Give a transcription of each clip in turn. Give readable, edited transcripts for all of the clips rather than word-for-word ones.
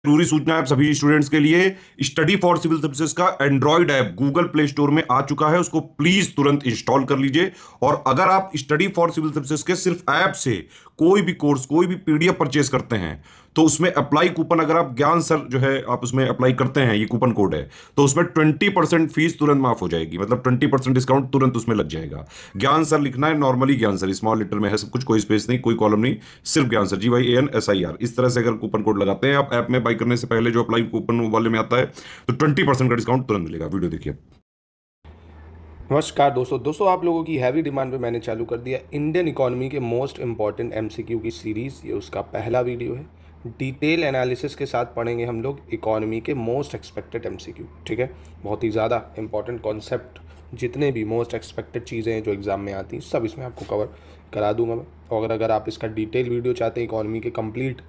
जरूरी सूचना है सभी स्टूडेंट्स के लिए, स्टडी फॉर सिविल सर्विसेज का Android app Google play store में आ चुका है, उसको प्लीज तुरंत इंस्टॉल कर लीजिए। और अगर आप स्टडी फॉर सिविल सर्विसेज के सिर्फ ऐप से कोई भी कोर्स, कोई भी पीडीएफ परचेस करते हैं, तो उसमें अप्लाई कूपन, अगर आप ज्ञान सर जो है आप उसमें अप्लाई करते हैं, ये कूपन कोड है, तो उसमें 20% फीस तुरंत माफ हो जाएगी, मतलब 20% डिस्काउंट तुरंत उसमें लग जाएगा। ज्ञान सर लिखना है, नॉर्मली ज्ञान सर स्मॉल लेटर में है सब कुछ, कोई स्पेस नहीं, कोई कॉलम नहीं, सिर्फ ज्ञान सर, GYANSIR। इस तरह से अगर कूपन कोड लगाते हैं आप ऐप में बाई करने से पहले, जो अप्लाई कूपन वाले में आता है, तो 20% का डिस्काउंट तुरंत मिलेगा। वीडियो देखिए। नमस्कार दोस्तों आप लोगों की हैवी डिमांड पे मैंने चालू कर दिया इंडियन इकोनॉमी के मोस्ट इंपॉर्टेंट MCQ की सीरीज़। ये उसका पहला वीडियो है। डिटेल एनालिसिस के साथ पढ़ेंगे हम लोग इकोनॉमी के मोस्ट एक्सपेक्टेड MCQ। ठीक है, बहुत ही ज़्यादा इंपॉर्टेंट कॉन्सेप्ट, जितने भी मोस्ट एक्सपेक्टेड चीज़ें हैं जो एग्ज़ाम में आती हैं सब इसमें आपको कवर करा दूंगा मैं। और अगर आप इसका डिटेल वीडियो चाहते हैं, इकोनॉमी के कंप्लीट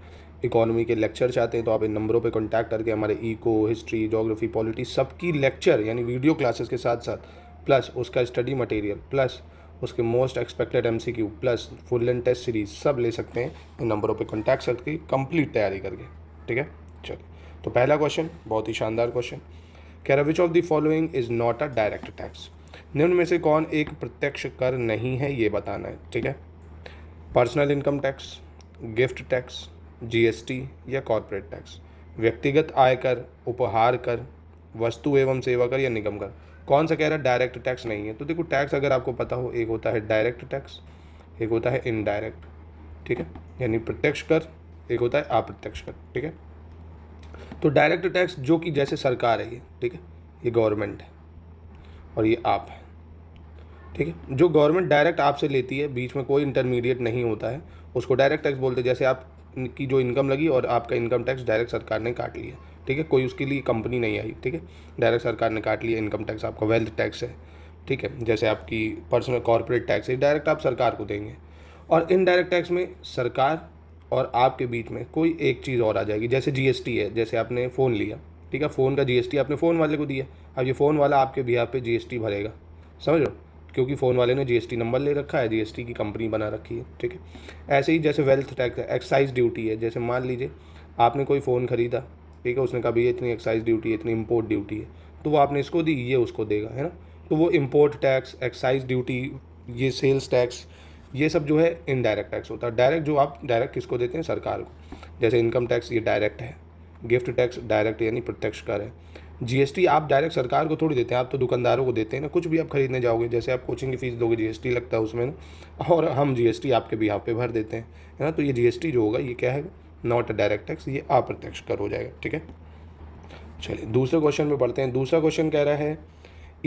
इकोनॉमी के लेक्चर चाहते हैं, तो आप इन नंबरों पे कांटेक्ट करके हमारे इको, हिस्ट्री, ज्योग्राफी, पॉलिटी सबकी लेक्चर यानी वीडियो क्लासेस के साथ साथ प्लस उसका स्टडी मटेरियल प्लस उसके most expected MCQ plus full length test series सब ले सकते हैं इन नंबरों पे कांटेक्ट करके कंप्लीट तैयारी करके। ठीक है, चलिए। तो पहला क्वेश्चन बहुत ही शानदार क्वेश्चन कह रहा, which of the following is not a direct tax. निम्न में से कौन एक प्रत्यक्ष कर नहीं है, ये बताना है। ठीक है, personal income tax, gift tax, GST या कॉर्पोरेट टैक्स, व्यक्तिगत आयकर, उपहार कर, वस्तु एवं सेवा कर या निगम कर। कौन सा कह रहा है डायरेक्ट टैक्स नहीं है। तो देखो, टैक्स अगर आपको पता हो, एक होता है डायरेक्ट टैक्स, एक होता है इनडायरेक्ट। ठीक है, यानी प्रत्यक्ष कर, एक होता है अप्रत्यक्ष कर। ठीक है, तो डायरेक्ट टैक्स जो कि जैसे सरकार है ये, ठीक है, ये गवर्नमेंट है और ये आप है। ठीक है, जो गवर्नमेंट डायरेक्ट आपसे लेती है, बीच में कोई इंटरमीडिएट नहीं होता है, उसको डायरेक्ट टैक्स बोलते हैं। जैसे आप की जो इनकम लगी और आपका इनकम टैक्स डायरेक्ट सरकार ने काट लिया। ठीक है, कोई उसके लिए कंपनी नहीं आई। ठीक है, डायरेक्ट सरकार ने काट लिया इनकम टैक्स, आपका वेल्थ टैक्स है। ठीक है, जैसे आपकी पर्सनल कॉर्पोरेट टैक्स है, डायरेक्ट आप सरकार को देंगे। और इनडायरेक्ट टैक्स में सरकार और आपके बीच में कोई एक चीज़ और आ जाएगी, जैसे GST है। जैसे आपने फ़ोन लिया, ठीक है, फ़ोन का GST आपने फ़ोन वाले को दिया, अब ये फ़ोन वाला आपके बिहाफ पे GST भरेगा, समझ लो, क्योंकि फ़ोन वाले ने GST नंबर ले रखा है, GST की कंपनी बना रखी है। ठीक है, ऐसे ही जैसे वेल्थ टैक्स है, एक्साइज ड्यूटी है। जैसे मान लीजिए आपने कोई फ़ोन ख़रीदा, ठीक है, उसने कहा भैया इतनी एक्साइज ड्यूटी है, इतनी इम्पोर्ट ड्यूटी है, तो वो आपने इसको दी, ये उसको देगा, है ना। तो वो इम्पोर्ट टैक्स, एक्साइज ड्यूटी, ये सेल्स टैक्स, ये सब जो है इनडायरेक्ट टैक्स होता है। डायरेक्ट जो आप डायरेक्ट किसको देते हैं, सरकार को। जैसे इनकम टैक्स ये डायरेक्ट है, गिफ्ट टैक्स डायरेक्ट यानी प्रत्यक्ष कर है, GST आप डायरेक्ट सरकार को थोड़ी देते हैं, आप तो दुकानदारों को देते हैं ना। कुछ भी आप खरीदने जाओगे, जैसे आप कोचिंग की फीस दोगे, GST लगता है उसमें ना, और हम GST आपके बिहाफ पे भर देते हैं, है ना। तो ये GST जो होगा ये क्या है, नॉट अ डायरेक्ट टैक्स, ये अप्रत्यक्ष कर हो जाएगा। ठीक है, चलिए दूसरे क्वेश्चन में पढ़ते हैं। दूसरा क्वेश्चन कह रहा है,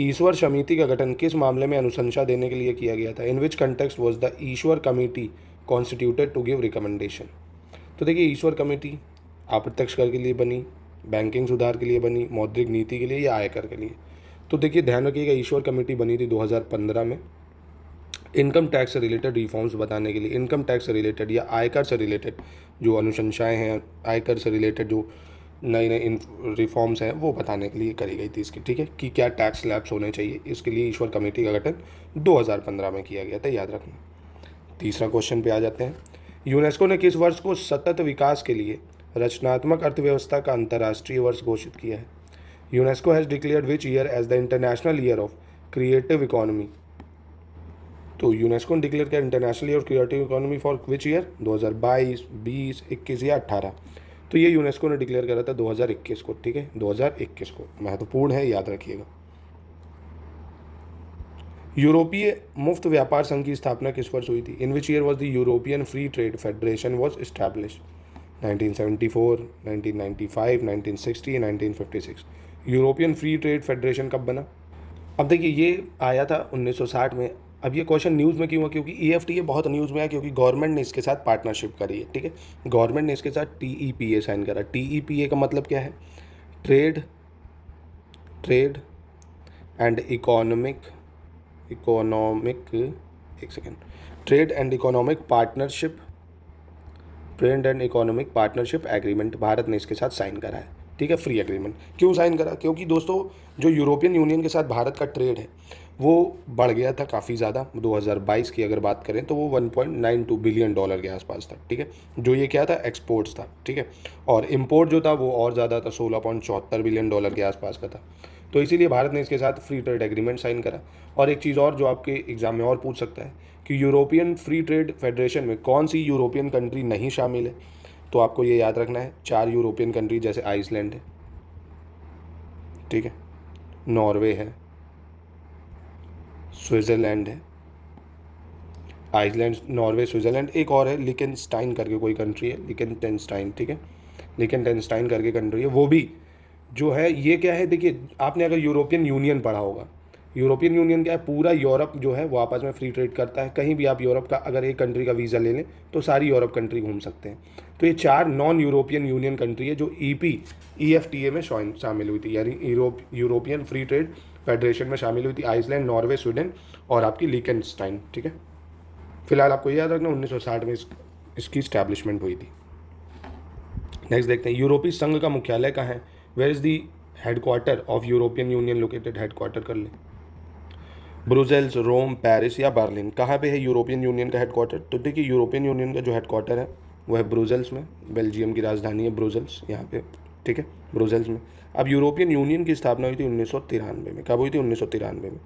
ईश्वर समिति का गठन किस मामले में अनुशंसा देने के लिए किया गया था। In which context was the Ishwar committee constituted to give recommendation. तो देखिए, ईश्वर कमेटी अप्रत्यक्ष कर के लिए बनी, बैंकिंग सुधार के लिए बनी, मौद्रिक नीति के लिए या आयकर के लिए। तो देखिए ध्यान रखिएगा, ईश्वर कमेटी बनी थी 2015 में इनकम टैक्स से रिलेटेड रिफॉर्म्स बताने के लिए। इनकम टैक्स से रिलेटेड या आयकर से रिलेटेड जो अनुशंसाएँ हैं, आयकर से रिलेटेड जो नए नए रिफॉर्म्स हैं वो बताने के लिए करी गई थी इसकी। ठीक है, कि क्या टैक्स स्लैब्स होने चाहिए, इसके लिए ईश्वर कमेटी का गठन 2015 में किया गया था, याद रखना। तीसरा क्वेश्चन पे आ जाते हैं। यूनेस्को ने किस वर्ष को सतत विकास के लिए रचनात्मक अर्थव्यवस्था का अंतर्राष्ट्रीय वर्ष घोषित किया है। UNESCO has declared which year as the international year of creative economy. तो यूनेस्को ने डिक्लेयर किया international year of creative economy for which year, 2022, 20, 21 या 18। तो ये यूनेस्को ने डिक्लेयर करा था 2021 को। ठीक है, 2021 को महत्वपूर्ण है, याद रखिएगा। यूरोपीय मुफ्त व्यापार संघ की स्थापना किस वर्ष हुई थी। In which year was the European Free Trade Federation was established, 1974, 1995, 1960, 1956। European Free Trade Federation कब बना। अब देखिए, ये आया था 1960 में। अब ये क्वेश्चन न्यूज़ में क्यों है, क्योंकि EFTA बहुत न्यूज़ में आया, क्योंकि गवर्नमेंट ने इसके साथ पार्टनरशिप करी है। ठीक है, गवर्नमेंट ने इसके साथ TEPA साइन करा। TEPA का मतलब क्या है, ट्रेड एंड इकोनॉमिक एक second, trade and economic partnership agreement Bharat ने इसके साथ साइन करा है। ठीक है, फ्री एग्रीमेंट। क्यों साइन करा? क्योंकि दोस्तों जो यूरोपियन यूनियन के साथ भारत का ट्रेड है वो बढ़ गया था काफ़ी ज़्यादा। 2022 की अगर बात करें तो वो 1.92 बिलियन डॉलर के आसपास था, ठीक है। जो ये क्या था, एक्सपोर्ट्स था, ठीक है। और इम्पोर्ट जो था वो और ज़्यादा था, 16.74 बिलियन डॉलर के आसपास का था। तो इसीलिए भारत ने इसके साथ फ्री ट्रेड एग्रीमेंट साइन करा। और एक चीज़ और जो आपके एग्जाम में और पूछ सकता है कि यूरोपियन फ्री ट्रेड फेडरेशन में कौन सी यूरोपियन कंट्री नहीं शामिल है, तो आपको ये याद रखना है 4 यूरोपियन कंट्री, जैसे आइसलैंड है, ठीक है, नॉर्वे है, स्विट्ज़रलैंड है, आइसलैंड, नॉर्वे, स्विट्ज़रलैंड, एक और है लिechtenstein करके कोई कंट्री है, लिechtenstein, ठीक है, लिechtenstein करके कंट्री है। वो भी जो है ये क्या है, देखिए आपने अगर यूरोपियन यूनियन पढ़ा होगा, यूरोपियन यूनियन क्या है, पूरा यूरोप जो है वो आपस में फ्री ट्रेड करता है। कहीं भी आप यूरोप का अगर एक कंट्री का वीज़ा ले लें तो सारी यूरोप कंट्री घूम सकते हैं। तो ये 4 नॉन यूरोपियन यूनियन कंट्री है जो EFTA में शामिल हुई थी, यानी यूरोपियन फ्री ट्रेड फेडरेशन में शामिल हुई थी। आइसलैंड, नॉर्वे, स्वीडन और आपकी लिechtenstein, ठीक है। फिलहाल आपको याद रखना 1960 में इसकी स्टैब्लिशमेंट हुई थी। नेक्स्ट देखते हैं, यूरोपीय संघ का मुख्यालय कहाँ है? Where is the headquarter of European Union located? Headquarter कर ले, ब्रुसेल्स, रोम, पेरिस या बर्लिन, कहाँ पे है यूरोपियन यूनियन का हेडक्वार्टर? तो देखिए यूरोपियन यूनियन का जो हेडक्वार्टर है वो है ब्रुसेल्स में, बेल्जियम की राजधानी है ब्रुसेल्स यहाँ पे, ठीक है, ब्रुसेल्स में। अब यूरोपियन यूनियन की स्थापना हुई थी 1993 में। कब हुई थी? 1993 में।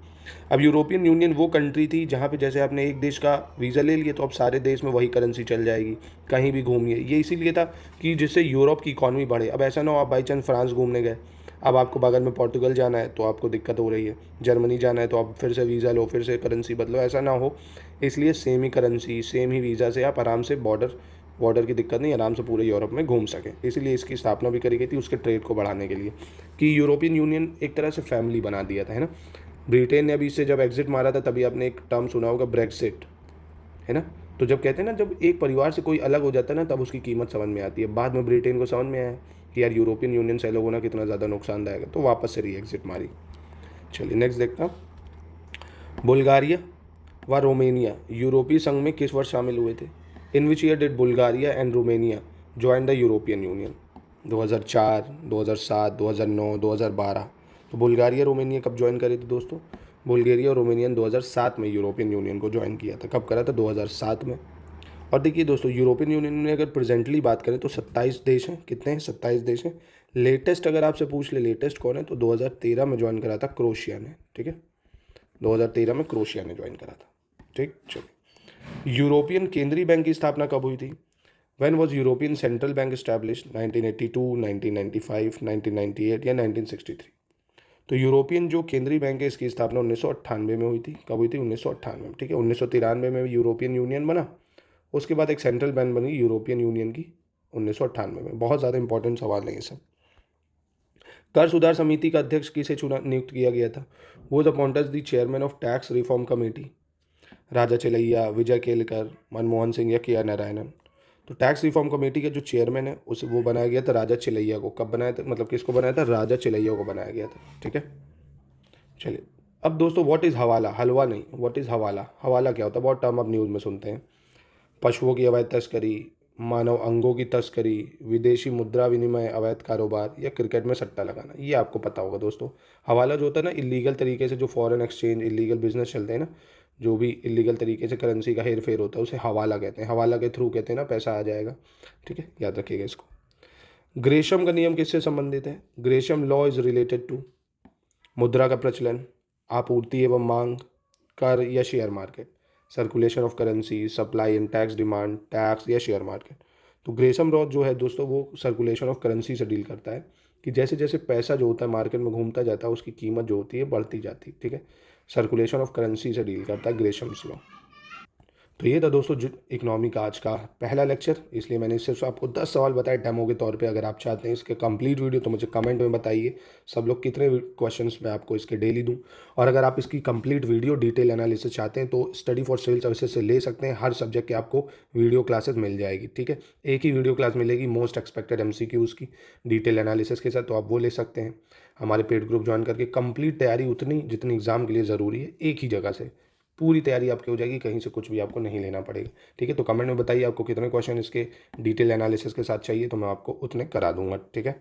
अब यूरोपियन यूनियन वो कंट्री थी जहाँ पे जैसे आपने एक देश का वीज़ा ले लिया तो अब सारे देश में वही करेंसी चल जाएगी, कहीं भी घूमिए। ये इसीलिए था कि जिससे यूरोप की इकॉनमी बढ़े। अब ऐसा ना हो आप बाई चांस फ्रांस घूमने गए, अब आपको बगल में पोर्टुगल जाना है तो आपको दिक्कत हो रही है, जर्मनी जाना है तो आप फिर से वीज़ा लो, फिर से करेंसी बदलो, ऐसा ना हो। इसलिए सेम ही करेंसी, सेम ही वीज़ा से आप आराम से बॉर्डर की दिक्कत नहीं, आराम से पूरे यूरोप में घूम सकें। इसीलिए इसकी स्थापना भी करी गई थी उसके ट्रेड को बढ़ाने के लिए, कि यूरोपियन यूनियन एक तरह से फैमिली बना दिया था, है ना। ब्रिटेन ने अभी इससे जब एग्जिट मारा था तभी आपने एक टर्म सुना होगा, ब्रेक्सिट, है ना। तो जब कहते हैं ना जब एक परिवार से कोई अलग हो जाता है ना तब उसकी कीमत समझ में आती है। बाद में ब्रिटेन को समझ में आया कि यार यूरोपियन यूनियन से अलग होना कितना ज़्यादा नुकसानदायक है, तो वापस से री एग्जिट मारी। चलिए नेक्स्ट देखता हूँ, बुल्गारिया व रोमेनिया यूरोपीय संघ में किस वर्ष शामिल हुए थे? In which year did Bulgaria and Romania join the European Union? 2004, 2007, 2009, 2012। तो बुल्गारिया रोमेनिया कब ज्वाइन करे थे दोस्तों? बुल्गारिया और रोमेनिया 2007 में यूरोपियन यूनियन को ज्वाइन किया था। कब करा था? 2007 में। और देखिए दोस्तों यूरोपियन यूनियन में अगर प्रेजेंटली बात करें तो 27 देश हैं। कितने हैं? 27 देश हैं। लेटेस्ट अगर आपसे पूछ ले लेटेस्ट कौन है तो 2013 में ज्वाइन करा था क्रोशिया ने, ठीक है, 2013 में क्रोशिया ने ज्वाइन करा था, ठीक। चलिए, यूरोपियन केंद्रीय बैंक की स्थापना कब हुई थी? When was European central bank established? 1982, 1995, 1998 या 1963? तो यूरोपियन जो केंद्रीय बैंक है इसकी स्थापना 1998 में हुई थी। कब हुई थी? 1998 में, ठीक है। 1993 में यूरोपियन यूनियन बना, उसके बाद एक सेंट्रल बैंक बनी यूरोपियन यूनियन की 1998 में। बहुत ज़्यादा इंपॉर्टेंट सवाल है ये सब। कर सुधार समिति का अध्यक्ष किसे नियुक्त किया गया था? वो the appointed the chairman of tax reform committee? Raja Chelliah, Vijay Kelkar, Manmohan Singh या के आर नारायणन? तो टैक्स रिफॉर्म कमेटी का जो चेयरमैन है उसे वो बनाया गया था राजा चिलैया को। कब बनाया था? मतलब किसको बनाया था? राजा चिलैया को बनाया गया था, ठीक है। चलिए अब दोस्तों व्हाट इज़ हवाला? हलवा नहीं, व्हाट इज़ हवाला? हवाला क्या होता है? बहुत टर्म आप न्यूज़ में सुनते हैं। पशुओं की अवैध तस्करी, मानव अंगों की तस्करी, विदेशी मुद्रा विनिमय, अवैध कारोबार या क्रिकेट में सट्टा लगाना, ये आपको पता होगा दोस्तों। हवाला जो होता है ना, इलीगल तरीके से जो फॉरेन एक्सचेंज, इलीगल बिजनेस चलते हैं ना, जो भी इलीगल तरीके से करेंसी का हेर फेर होता है उसे हवाला कहते हैं। हवाला के थ्रू कहते हैं ना पैसा आ जाएगा, ठीक है, याद रखिएगा इसको। ग्रेशम का नियम किससे संबंधित है? Gresham law is related to मुद्रा का प्रचलन, आपूर्ति एवं मांग, कर या share market, circulation of currency, supply and tax demand, tax या शेयर मार्केट। तो ग्रेशम लॉ जो है दोस्तों वो सर्कुलेशन ऑफ करेंसी से डील करता है, कि जैसे जैसे पैसा जो होता है मार्केट में घूमता जाता है उसकी कीमत जो होती है बढ़ती जाती है, ठीक है। सर्कुलेशन ऑफ करेंसी से डील करता है ग्रेशम्स लॉ। तो ये था दोस्तों इकोनॉमी का आज का पहला लेक्चर, इसलिए मैंने सिर्फ आपको 10 सवाल बताए डेमो के तौर पे। अगर आप चाहते हैं इसके कंप्लीट वीडियो तो मुझे कमेंट में बताइए सब लोग कितने क्वेश्चंस मैं आपको इसके डेली दूं। और अगर आप इसकी कंप्लीट वीडियो डिटेल एनालिसिस चाहते हैं तो स्टडी फॉर सिविल सर्विसेज से ले सकते हैं। हर सब्जेक्ट के आपको वीडियो क्लासेस मिल जाएगी, ठीक है। एक ही वीडियो क्लास मिलेगी मोस्ट एक्सपेक्टेड MCQs की डिटेल एनालिसिस के साथ, तो आप वो ले सकते हैं। हमारे पेड ग्रुप ज्वाइन करके कंप्लीट तैयारी उतनी जितनी एग्जाम के लिए ज़रूरी है, एक ही जगह से पूरी तैयारी आपकी हो जाएगी, कहीं से कुछ भी आपको नहीं लेना पड़ेगा, ठीक है। तो कमेंट में बताइए आपको कितने क्वेश्चन इसके डिटेल एनालिसिस के साथ चाहिए, तो मैं आपको उतने करा दूंगा, ठीक है।